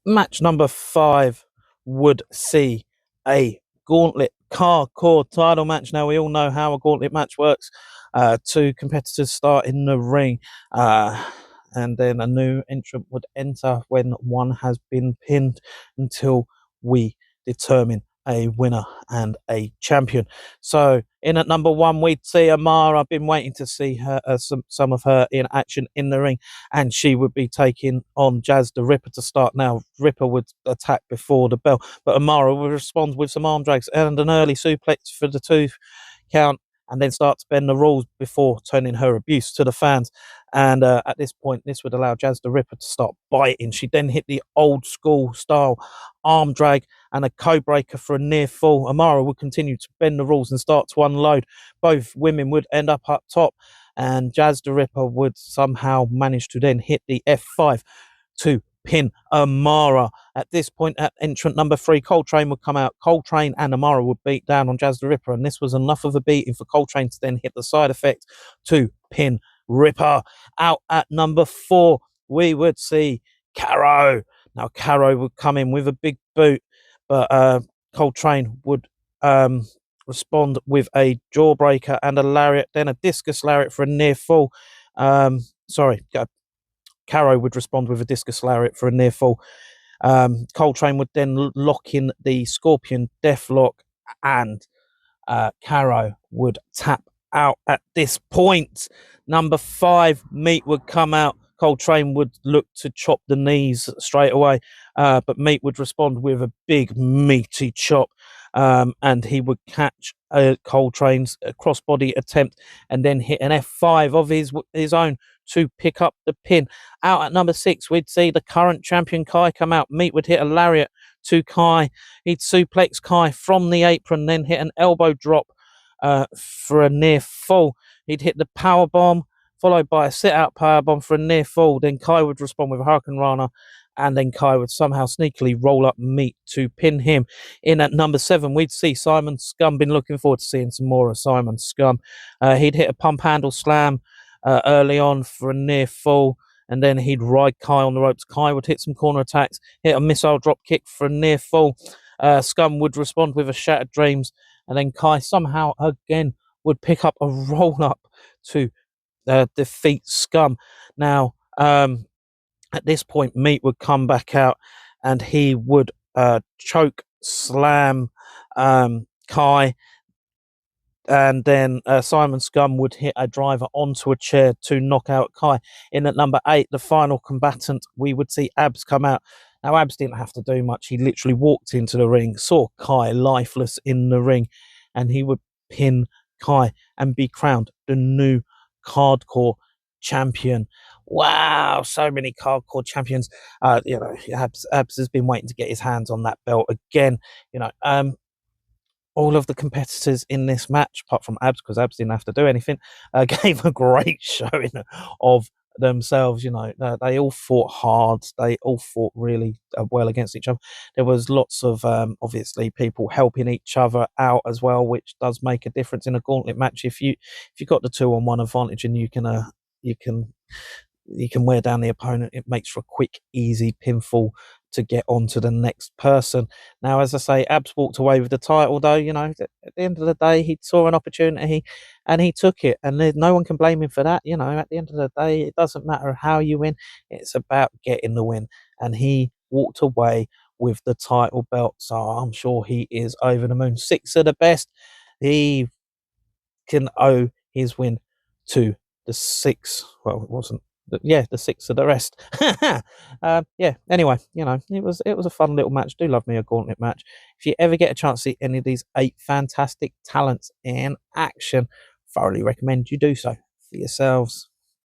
match number 5 would see a Gauntlet Cardcore title match. Now, we all know how a Gauntlet match works. Two competitors start in the ring, and then a new entrant would enter when one has been pinned until we determine a winner and a champion. So in at number 1, we'd see Amara. I've been waiting to see her, some of her in action in the ring, and she would be taking on Jazz the Ripper to start. Now, Ripper would attack before the bell, but Amara would respond with some arm drags and an early suplex for the 2 count, and then start to bend the rules before turning her abuse to the fans. And at this point, this would allow Jazz the Ripper to start biting. She then hit the old school style arm drag and a code breaker for a near fall. Amara would continue to bend the rules and start to unload. Both women would end up top, and Jazz the Ripper would somehow manage to then hit the F5 to pin Amara. At this point, at entrant number 3, Coltrane would come out. Coltrane and Amara would beat down on Jazz the Ripper, and this was enough of a beating for Coltrane to then hit the side effect to pin Ripper. Out at number 4, we would see Caro. Now, Caro would come in with a big boot, but Coltrane would respond with a jawbreaker and a lariat, then a discus lariat for a near fall. Caro would respond with a discus lariat for a near fall. Coltrane would then lock in the Scorpion Deathlock, and Caro would tap out at this point. Number 5, Meat would come out. Coltrane would look to chop the knees straight away, but Meat would respond with a big meaty chop, and he would catch Coltrane's crossbody attempt and then hit an F5 of his own to pick up the pin. Out at number 6, we'd see the current champion Kai come out. Meat would hit a lariat to Kai. He'd suplex Kai from the apron, then hit an elbow drop for a near fall. He'd hit the power bomb, followed by a sit-out powerbomb for a near fall. Then Kai would respond with a Hurricane Rana, and then Kai would somehow sneakily roll up Meat to pin him. In at number 7, we'd see Simon Scum. Been looking forward to seeing some more of Simon Scum. He'd hit a pump handle slam early on for a near fall, and then he'd ride Kai on the ropes. Kai would hit some corner attacks, hit a missile drop kick for a near fall. Scum would respond with a Shattered Dreams, and then Kai somehow again would pick up a roll up to defeat Scum. Now, at this point, Meat would come back out, and he would choke slam Kai, and then Simon Scum would hit a driver onto a chair to knock out Kai. In at number 8, the final combatant, we would see Abs come out. Now, Abs didn't have to do much. He literally walked into the ring, saw Kai lifeless in the ring, and he would pin Kai and be crowned the new Cardcore champion. Wow, so many Cardcore champions. Abs has been waiting to get his hands on that belt again. All of the competitors in this match, apart from Abs, because Abs didn't have to do anything, gave a great showing of themselves. They all fought hard. They all fought really well against each other. There was lots of obviously people helping each other out as well, which does make a difference in a Gauntlet match. If you got the 2-on-1 advantage and you can wear down the opponent, it makes for a quick, easy pinfall to get on to the next person. Now, as I say, Abs walked away with the title, though. At the end of the day, he saw an opportunity and he took it, and no one can blame him for that. At the end of the day, it doesn't matter how you win, it's about getting the win, and he walked away with the title belt, so I'm sure he is over the moon. 6 of the best. He can owe his win to the 6. Well, it wasn't. The 6 of the rest. Anyway, it was a fun little match. Do love me a Gauntlet match. If you ever get a chance to see any of these 8 fantastic talents in action, thoroughly recommend you do so for yourselves.